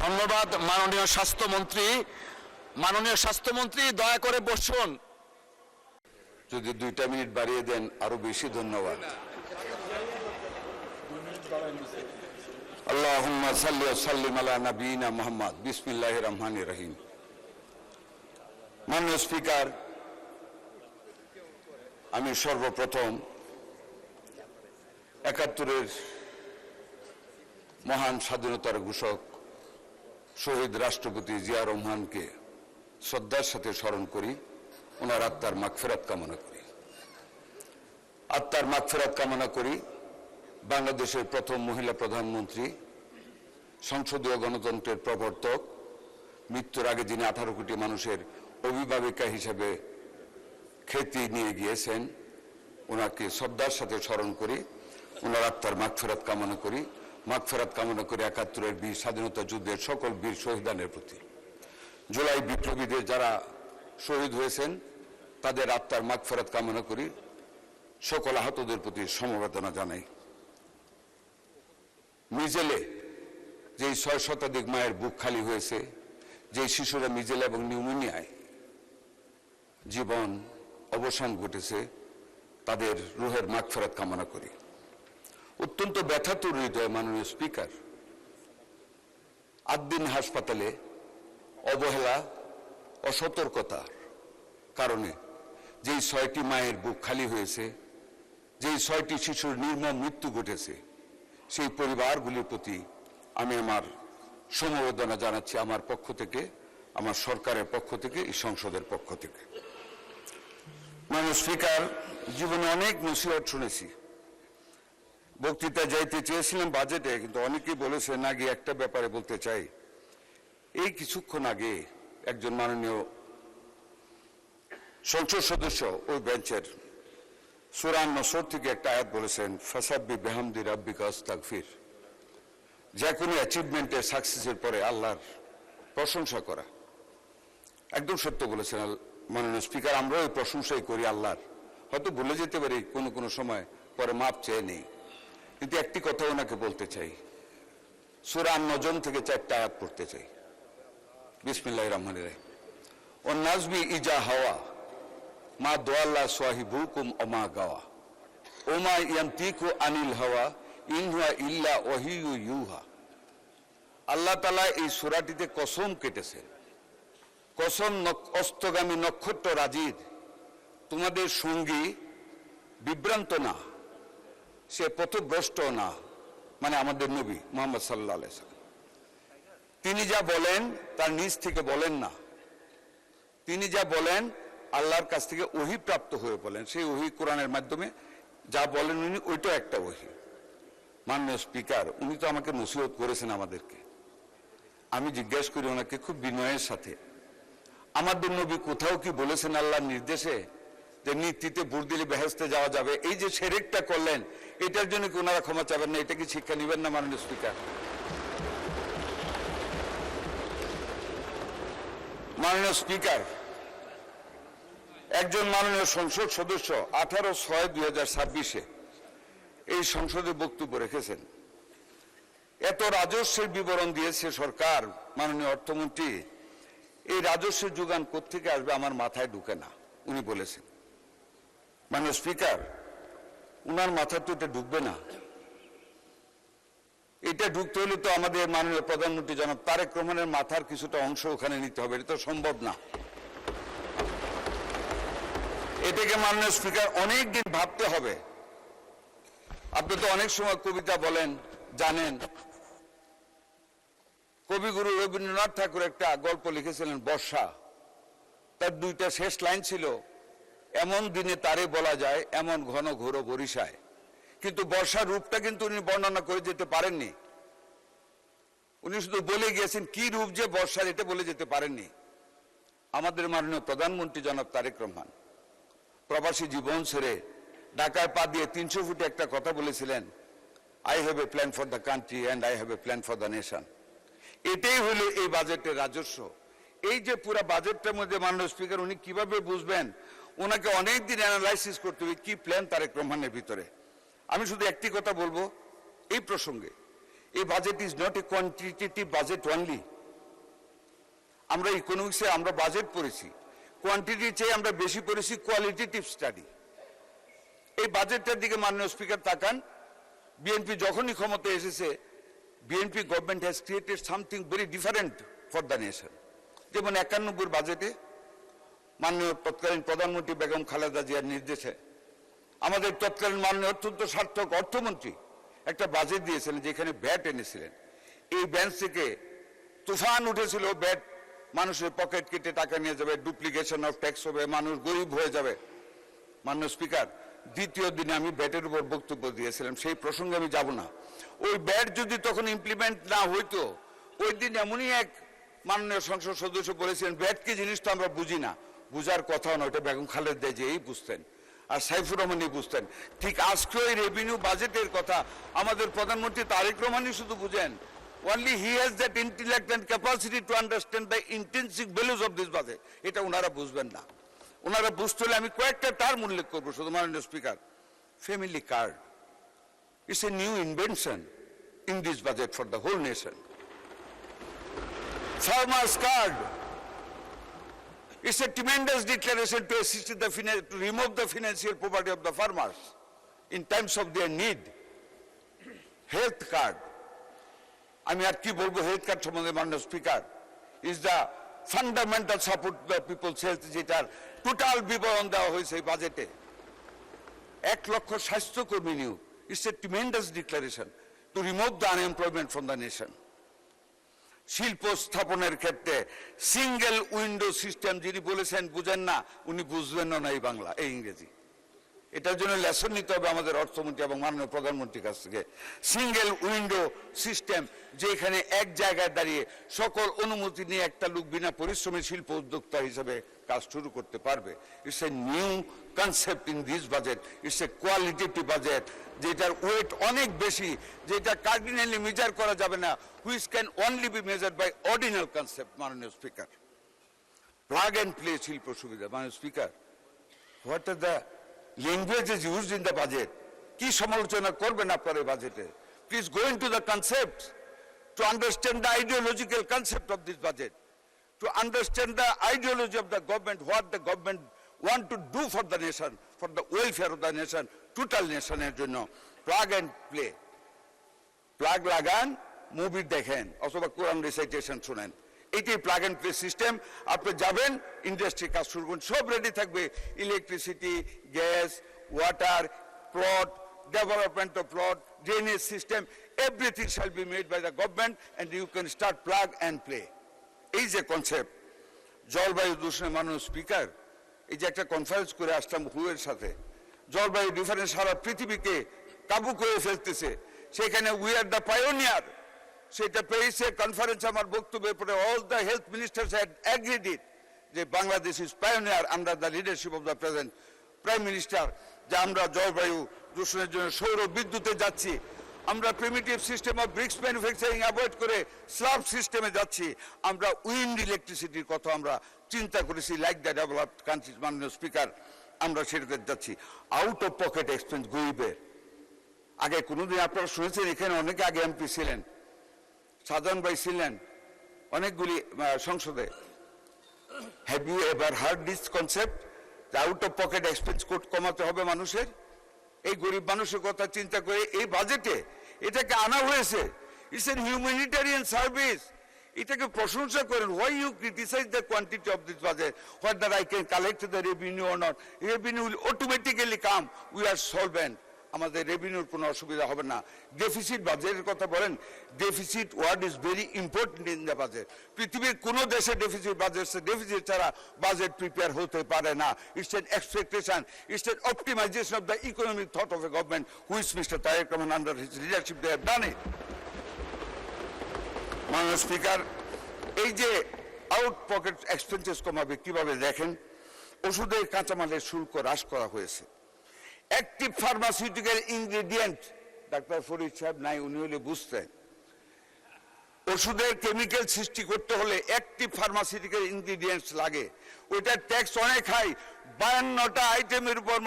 ধন্যবাদ মাননীয় স্বাস্থ্যমন্ত্রী। মাননীয় স্বাস্থ্যমন্ত্রী দয়া করে বসুন। যদি 2টা মিনিট বাড়িয়ে দেন আরো বেশি ধন্যবাদ। আল্লাহুম্মা সাল্লি ওয়া সাল্লিম আলা নবিয়িনা মুহাম্মদ। বিসমিল্লাহির রহমানির রহিম। মাননীয় স্পিকার, আমি সর্বপ্রথম 71-এর মহান স্বাধীনতার ঘোষক শহীদ রাষ্ট্রপতি জিয়া রহমানকে শ্রদ্ধার সাথে স্মরণ করি, ওনার আত্মার মাগফিরাত কামনা করি। আত্মার মাগফিরাত কামনা করি বাংলাদেশের প্রথম মহিলা প্রধানমন্ত্রী, সংসদীয় গণতন্ত্রের প্রবর্তক, মৃত্যুর আগে যিনি 18 কোটি মানুষের অভিভাবিকা হিসেবে খ্যাতি নিয়ে গিয়েছেন, ওনাকে শ্রদ্ধার সাথে স্মরণ করি, ওনার আত্মার মাগফিরাত কামনা করি। মাগফিরাত কামনা করি 71-এর বীর স্বাধীনতা যুদ্ধের সকল বীর শহীদানের প্রতি। জুলাই বিপ্লবীদের যারা শহীদ হয়েছেন তাদের আত্মার মাগফিরাত কামনা করি। সকল আহতদের প্রতি সমবেদনা জানাই। মিজেলে যেই 6 শতাধিক মায়ের বুক খালি হয়েছে, যেই শিশুরা মিজেলে এবং নিউমোনিয়ায় জীবন অবসান ঘটেছে, তাদের রুহের মাগফিরাত কামনা করি। অত্যন্ত ব্যথাতুর হৃদয় মাননীয় স্পিকার, 8 দিন হাসপাতালে অবহেলা, অসতর্কতার কারণে যেই 6টি মায়ের বুক খালি হয়েছে, যেই 6টি শিশুর নির্মম মৃত্যু ঘটেছে, সেই পরিবারগুলির প্রতি আমি আমার সমবেদনা জানাচ্ছি, আমার পক্ষ থেকে, আমার সরকারের পক্ষ থেকে, এই সংসদের পক্ষ থেকে। মাননীয় স্পিকার, জীবনে অনেক নসিহত শুনেছি। বক্তৃতা যাইতে চেয়েছিলাম বাজেটে, কিন্তু অনেকেই বলেছে না গিয়ে একটা ব্যাপারে বলতে চাই। এই কিছুক্ষণ আগে একজন মাননীয় সংসদ সদস্য ওই বেঞ্চের সূরা আন-নসর থেকে একটা আয়াত বলেছেন, ফাসাব্বি বিহামদি রাব্বিকা আস্তাগফির। যে কোনো অ্যাচিভমেন্টের সাকসেসের পরে আল্লাহর প্রশংসা করা। একদম সত্য বলেছেন মাননীয় স্পিকার, আমরাও এই প্রশংসাই করি আল্লাহর। হয়তো ভুলে যেতে পারি কোনো কোনো সময়, পরে মাপ চেয়ে নেই। কিন্তু একটি কথা ওনাকে বলতে চাই, সূরা আন-নজম থেকে 4টা আয়াত পড়তে চাই। বিসমিল্লাহির রহমানির রহিম। ওয়ান নাজমি ইজা হাওয়া মা দোয়াল্লা সাহিবুকুম ওমা গাওয়া ওমা ইয়ান্তিকু আনিল হাওয়া ইন হুয়া ইল্লা ওয়াহিয়ু ইউহা। আল্লাহ তাআলা এই সূরাটিতে কসম কেটেছেন, কসম অস্তগামী নক্ষত্র রাজির, তোমাদের সঙ্গী বিভ্রান্ত না, সে পথভ্রষ্ট না, মানে আমাদের নবী মুহাম্মদ সাল্লাল্লাহু আলাইহি ওয়াসাল্লাম। তিনি যা বলেন তার নিজ থেকে বলেন না, তিনি যা বলেন আল্লাহর কাছ থেকে ওহী প্রাপ্ত হয়ে বলেন। সেই ওহী কোরআনের মাধ্যমে যা বলেন উনি, ওইটা একটা ওহী। মাননীয় স্পিকার, উনি তো আমাকে নসিহত করেছেন আমাদেরকে। আমি জিজ্ঞাসা করি ওনাকে খুব বিনয়ের সাথে, আমাদের নবী কোথাও কি বলেছেন আল্লাহর নির্দেশে যে নীতিতে ভোট দিলে বেহেশতে যাওয়া যাবে? এই যে শিরকটা করলেন, এটার জন্য কি ওনারা ক্ষমা চাবেন না? এটা কি শিক্ষা নেবেন না মাননীয় স্পিকার? মাননীয় স্পিকার, একজন মাননীয় সংসদ সদস্য 18/6/2026 এই সংসদে বক্তব্য রেখেছেন। এত রাজস্বের বিবরণ দিয়েছে সরকার, মাননীয় অর্থমন্ত্রী, এই রাজস্বের যোগান কোত্থেকে আসবে আমার মাথায় ঢুকে না, উনি বলেছেন। মাননীয় স্পিকার, উনার মাথা তো এটা ঢুকবে না। এটা ঢুকতে হলে তো আমাদের মাননীয় প্রধানমন্ত্রী জনাব তারেক রহমানের মাথার কিছুটা অংশ ওখানে নিতে হবে, এটা তো সম্ভব না। এটাকে মাননীয় স্পিকার অনেক দিন ভাবতে হবে। আপনি তো অনেক সময় কবিতা বলেন, জানেন। কবিগুরু রবীন্দ্রনাথ ঠাকুর একটা গল্প লিখেছিলেন বর্ষা। তার 2টা শেষ লাইন ছিল, এমন দিনে তারে বলা যায় এমন ঘন ঘোর বরিশায়। কিন্তু বর্ষার রূপটা কিন্তু উনি বর্ণনা করে যেতে পারেননি। উনি শুধু বলে গিয়েছেন কি রূপ যে বর্ষার, এটা বলে যেতে পারেননি। আমাদের মাননীয় প্রধানমন্ত্রী জনাব তারেক রহমান প্রবাসী জীবন ছেড়ে ঢাকায় পা দিয়ে 300 ফুটে একটা কথা বলেছিলেন, I have a plan for the country and I have a plan for the nation. এটাই হলো এই বাজেটের রাজস্ব। এই যে পুরো বাজেটটার মধ্যে মাননীয় স্পিকার উনি কিভাবে বুঝবেন? ওনাকে অনেক দিন অ্যানালাইসিস করতে হবে কি প্ল্যান তারেক রহমানের ভিতরে। আমি শুধু একটি কথা বলবো এই প্রসঙ্গে, এই budget is not a quantitative budget only, আমরা ইকোনমিক্সে আমরা বাজেট পড়েছি, কোয়ান্টিটি চেয়ে আমরা বেশি পড়েছি কোয়ালিটেটিভ স্টাডি। এই বাজেটটার দিকে মাননীয় স্পিকার তাকান। বিএনপি যখনই ক্ষমতা এসেছে, BNP government has created something very different for the nation. যেমন 91 বাজেটে মাননীয় তৎকালীন প্রধানমন্ত্রী বেগম খালেদা জিয়ার নির্দেশে আমাদের তৎকালীন মাননীয় অত্যন্ত সার্থক অর্থমন্ত্রী একটা বাজেট দিয়েছিলেন, যেখানে ব্যাট এনেছিলেন। এই বেঞ্চ থেকে তুফান উঠেছিল, ব্যাট মানুষের পকেট কেটে টাকা নিয়ে যাবে, ডুপ্লিকেশন অফ ট্যাক্স হবে, মানুষ গরিব হয়ে যাবে। মাননীয় স্পিকার, দ্বিতীয় দিনে আমি ব্যাটের উপর বক্তব্য দিয়েছিলাম, সেই প্রসঙ্গে আমি যাব না। ওই ব্যাট যদি তখন ইমপ্লিমেন্ট না হইতো, ওই দিন এমনই এক মাননীয় সংসদ সদস্য বলেছিলেন, ব্যাট কি জিনিস তো আমরা বুঝি না। বুঝার কথাও না, ওটা বেগম খালেদা জিয়াই বুঝতেন আর সাইফুর রহমানই বুঝতেন। ঠিক আজকে ওই রেভিনিউ বাজেটের কথা আমাদের প্রধানমন্ত্রী তারেক রহমানই শুধু বুঝেন। Only he has that intellect and capacity to understand the intrinsic values of this budget. এটা ওনারা বুঝবেন না। ওনারা বুঝতে হলে আমি কয়েকটা টার্ম উল্লেখ করবো শুধু মাননীয় speaker. Family card it's a new invention in this budget for the whole nation. Farmers card it's a tremendous declaration to assist to remove the financial poverty of the farmers in times of their need. Health card, আমি আর কি বলবো health card সম্বন্ধে মাননীয় speaker, is the fundamental support the peoples health, যেটার total বিবরণ দেওয়া হয়েছে এই বাজেটে। 1 লক্ষ স্বাস্থ্যকর্মী নিয়োগ, it's a tremendous declaration to remove the unemployment from the nation. শিল্প স্থাপনের ক্ষেত্রে সিঙ্গেল উইন্ডো সিস্টেম, যিনি বলেছেন বুঝেন না, উনি বুঝবেন না এই বাংলা এই ইংরেজি। এটার জন্য লেসন নিতে হবে আমাদের অর্থমন্ত্রী এবং মাননীয় প্রধানমন্ত্রীর কাছ থেকে। সিঙ্গেল উইন্ডো সিস্টেম, যেখানে এক জায়গায় দাঁড়িয়ে সকল অনুমতি নিয়ে একটা লোক বিনা পরিশ্রমী শিল্প উদ্যোক্তা হিসেবে কাজ শুরু করতে পারবে। It's a new concept in this budget, it's a qualitative budget, যেটার ওয়েট অনেক বেশি, যেটা কার্ডিনালি মেজার করা যাবে না, which can only be measured by ordinal concept. মাননীয় স্পিকার, প্লাগ অ্যান্ড প্লে শিল্প সুবিধা। মাননীয় speaker, what are the language is used in the budget? কি সমালোচনা করবেন আপনার এই বাজেটে? Please go into the concepts to understand the ideological concept of this budget, to understand the ideology of the government, what the government want to do for the nation, for the welfare of the nation, total nation এর জন্য। Plug and play, plug লাগান, movie দেখেন অথবা কোরআন recitation শুনেন। এইটাই plug and play system. আপনি যাবেন, industry কাজ শুরু করুন, সব রেডি থাকবে। Electricity, gas, water, plot, development of plot, drainage system, everything shall be made by the government and you can start plug and play. এই যে কনসেপ্ট জলবায়ু দূষণে, মাননীয় স্পিকার, এই যে একটা কনফারেন্স করে আসলাম হুয়ের সাথে, জলবায়ু ডিফারেন্স সারা পৃথিবীকে কাবু করে ফেলতেছে, সেখানে উই আর দ্য পায়োনিয়ার। সেটা প্যারিসের কনফারেন্স আমার বক্তব্যের পরে all the health ministers had agreed it, যে Bangladesh is pioneer under the leadership of the present prime minister, যে আমরা জলবায়ু দূষণের জন্য সৌর বিদ্যুতে যাচ্ছি, আমরা primitive system of bricks manufacturing avoid করে স্ল্যাব সিস্টেমে যাচ্ছি, আমরা উইন্ড ইলেকট্রিসিটির কথা আমরা চিন্তা করেছি, লাইক দ্য ডেভেলপড কান্ট্রিজ। মাননীয় স্পিকার, আমরা সেটাতে যাচ্ছি। আউট অফ পকেট এক্সপেন্স গরিবের, আগে কোনোদিন আপনারা শুনেছেন, এখানে অনেকে আগে এমপি ছিলেন, সাধারণ ভাই ছিলেন অনেকগুলি সংসদে। Have you ever heard this concept? Out of pocket expense কমাতে হবে মানুষের। এই গরিব মানুষের কথা চিন্তা করে এই বাজেটে এটাকে আনা হয়েছে। ইটস এন হিউম্যানিটেরিয়ান সার্ভিস, এটাকে প্রশংসা করেন। Why you criticise the quantity of this budget? Whether I can collect the revenue or not, revenue will automatically come, we are solvent, আমাদের রেভিনিউর কোনো অসুবিধা হবে না। ডেফিসিট বাজেটের কথা বলেন, deficit word is very important in the budget. পৃথিবীর কোনো দেশে ডেফিসিট ছাড়া বাজেট প্রিপেয়ার হতে পারে না। It's an expectation, it's an optimization of the economic thought of a government which mister Tarique Rahman under his leadership they have done it. মাননীয় speaker, এই যে আউট পকেট এক্সপেন্সেস কমাবে কিভাবে দেখেন, ওষুধের কাঁচামালের শুল্ক হ্রাস করা হয়েছে। Active pharmaceutical ingredient, doctor Farid সাহেব নাই, উনি হলে বুঝতেন, ওষুধের কেমিক্যাল সৃষ্টি করতে হলে অ্যাক্টিভ ফার্মাসিউটিক্যাল ইনগ্রেডিয়েন্টস লাগে, ওইটার ট্যাক্স অনেক হাই। 52টা আইটেমের উপর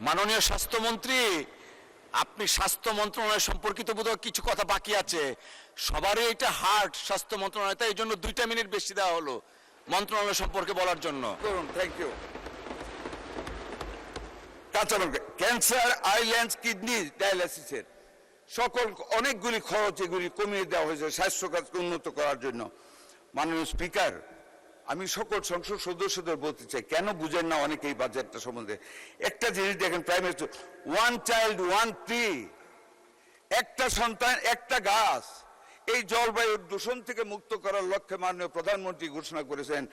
মাননীয় স্বাস্থ্যমন্ত্রী আপনি স্বাস্থ্য মন্ত্রণালয় সম্পর্কিত বোধহয় কিছু কথা বাকি আছে। সবারই এটা হার্ট স্বাস্থ্য মন্ত্রণালয়, তাই এই জন্য 2টা মিনিট বেশি দেওয়া হলো মন্ত্রণালয় সম্পর্কে বলার জন্য। করুন, thank you. Cancer, islands, kidney ডায়ালিসিসের সকল অনেকগুলি খরচ এগুলি কমিয়ে দেওয়া হয়েছে স্বাস্থ্য খাতকে উন্নত করার জন্য। মাননীয় স্পিকার, আমি সকল সংসদ সদস্যদের বলতে চাই, কেন বুঝেন না অনেকে এই বাজেটটা সম্বন্ধে। একটা জিনিস দেখেন, প্রাইম মিনিস্টার, 1 child 1 tree, একটা সন্তান একটা গাছ। এই জলবায়ু দূষণ থেকে মুক্ত করার লক্ষ্যে মাননীয় প্রধানমন্ত্রী ঘোষণা করেছেন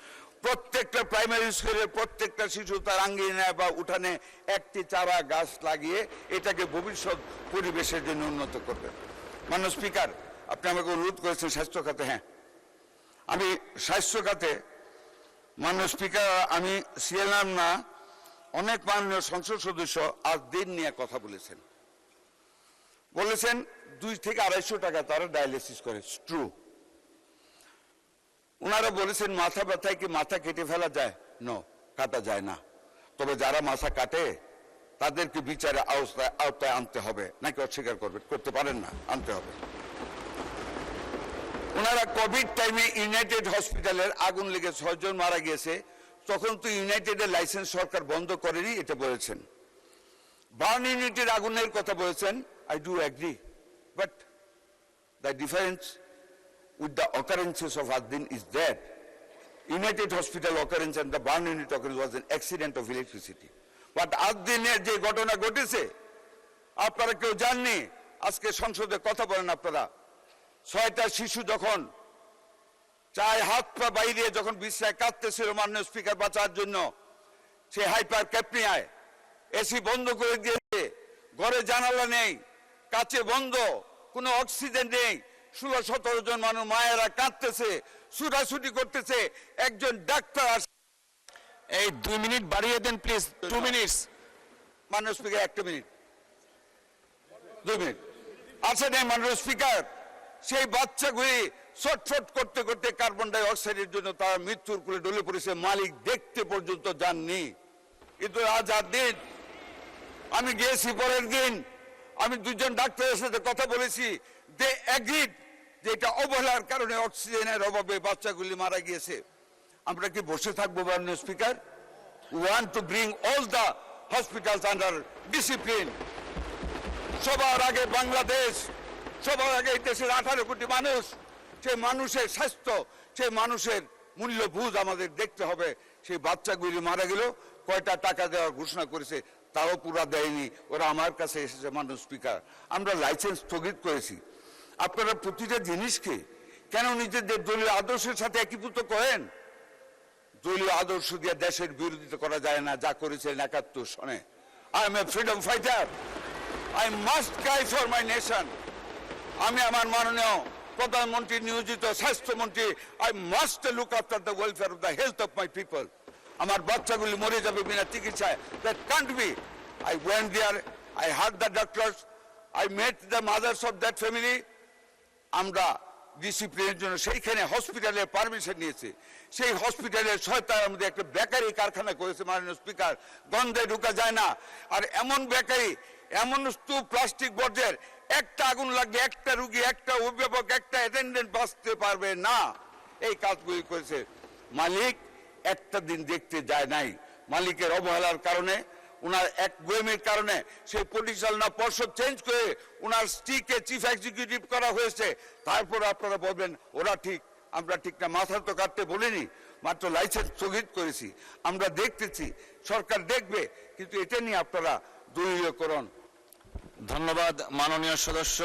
প্রত্যেকটা প্রাইমারি স্কুলের প্রত্যেকটা শিশু তার আঙ্গিনায় বা উঠানে একটি চারা গাছ লাগিয়ে এটাকে ভবিষ্যৎ পরিবেশের জন্য উন্নত করবে। মাননীয় স্পিকার, আপনি আমাকে অনুরোধ করেছেন স্বাস্থ্য খাতে। হ্যাঁ, আমি স্বাস্থ্য খাতে, মাননীয় স্পিকার, আমি ছিলাম না, অনেক মাননীয় সংসদ সদস্য আজ দিন নিয়ে কথা বলেছেন 2 থেকে 250 টাকা তারা ডায়ালিসিস করে। ট্রু। ওনারা বলেছেন মাথা ব্যথায় কি মাথা কেটে ফেলা যায়? নো, কাটা যায় না। তবে যারা মাথা কাটে তাদেরকে বিচারে আওতায় আনতে হবে। নাকি অস্বীকার করতে পারেন না? আনতে হবে। ওনারা কোভিড টাইমে ইউনাইটেড হসপিটালের আগুন লেগে 6 জন মারা গিয়েছে, তখন তো ইউনাইটেডের লাইসেন্স সরকার বন্ধ করেনি, এটা বলেছেন। বার্ন ইউনিটের আগুনের কথা বলেছেন, I do agree, but the difference with the occurrences of Adin is that United Hospital occurrence and the burn unit occurrence was an accident of electricity. But Adin'er যে ঘটনা ঘটেছে আপনারা কেউ জাননি। আজকে সংসদে কথা বলেন আপনারা, 6টা শিশু যখন চায় হাত পা বাইরে যখন বিশ্রায় কাঁদতেছিল মাননীয় স্পিকার বাঁচার জন্য, সে হাইপার ক্যাপনিয়ায় এসি বন্ধ করে দিয়েছে, ঘরে জানালা নেই, কাঁচে বন্ধ, কোনো অক্সিজেন নেই, 16-17 জন মানুষ মায়েরা কাঁদতেছে, ছুটাছুটি করতেছে। একজন ডাক্তার এই 2 মিনিট বাড়িয়ে দেন প্লিজ, 2 মিনিটস। মাননীয় স্পিকার 1 মিনিট, 2 মিনিট আছে নেই। মাননীয় স্পিকার, সেই বাচ্চাগুলি ছটফট করতে করতে কার্বন ডাই অক্সাইডের জন্য তারা মৃত্যুর কোলে ঢলে পড়েছে, মালিক দেখতে পর্যন্ত যাননি। কিন্তু আজ দিন আমি গিয়েছি, পরের দিন আমি 2 জন ডাক্তারের সাথে কথা বলেছি, দে এগ্রিড যে এটা অবহেলার কারণে অক্সিজেনের অভাবে বাচ্চাগুলি মারা গিয়েছে। আমরা কি বসে থাকবো মাননীয় speaker? We want to bring all the hospitals under discipline. সবার আগে বাংলাদেশ, সবার আগে এই দেশের 18 কোটি মানুষ, সেই মানুষের স্বাস্থ্য, সেই মানুষের মূল্যবোধ আমাদের দেখতে হবে। সেই বাচ্চাগুলি মারা গেল, কয়টা টাকা দেওয়ার ঘোষণা করেছে তাও পুরা দেয়নি, ওরা আমার কাছে এসেছে। মাননীয় স্পিকার, আমরা লাইসেন্স স্থগিত করেছি। আপনারা প্রতিটা জিনিসকে কেন নিজেদের দলীয় আদর্শের সাথে একীভূত করেন? দলীয় আদর্শ দিয়ে দেশের বিরোধিতা করা যায় না, যা করেছেন 71 সনে। I am a freedom fighter, I must cry for my nation. আমি আমার মাননীয় প্রধানমন্ত্রী নিয়োজিত স্বাস্থ্যমন্ত্রী, I must look after the welfare of the health of my people. আমার বাচ্চাগুলি মরে যাবে বিনা চিকিৎসায়, that can't be. I went there, I heard the doctors, I met the mothers of that family. আমরা ডিসিপ্লিনের জন্য সেইখানে হসপিটালের পারমিশন নিয়েছে। সেই হসপিটালের 6টার মধ্যে একটা বেকারি কারখানা করেছে মাননীয় স্পিকার, গন্ধে ঢুকা যায় না। আর এমন বেকারি, এমন স্তূপ প্লাস্টিক বর্জ্যের, একটা আগুন লাগলে একটা রুগী, একটা অভিভাবক, একটা অ্যাটেন্ডেন্ট বাঁচতে পারবে না। এই কাজগুলি করেছে। মালিক একটা দিন দেখতে যায় নাই। মালিকের অবহেলার কারণে, উনার একগুঁয়েমির কারণে সেই পরিচালনা পর্ষদ চেঞ্জ করে উনার স্ত্রীকে চিফ এক্সিকিউটিভ করা হয়েছে। তারপর আপনারা বলবেন ওরা ঠিক, আমরা ঠিক না। মাথা তো কাটতে বলিনি, মাত্র লাইসেন্স স্থগিত করেছি। আমরা দেখতেছি, সরকার দেখবে, কিন্তু এটা নিয়ে আপনারা দলীয়করণ। ধন্যবাদ মাননীয় সদস্য।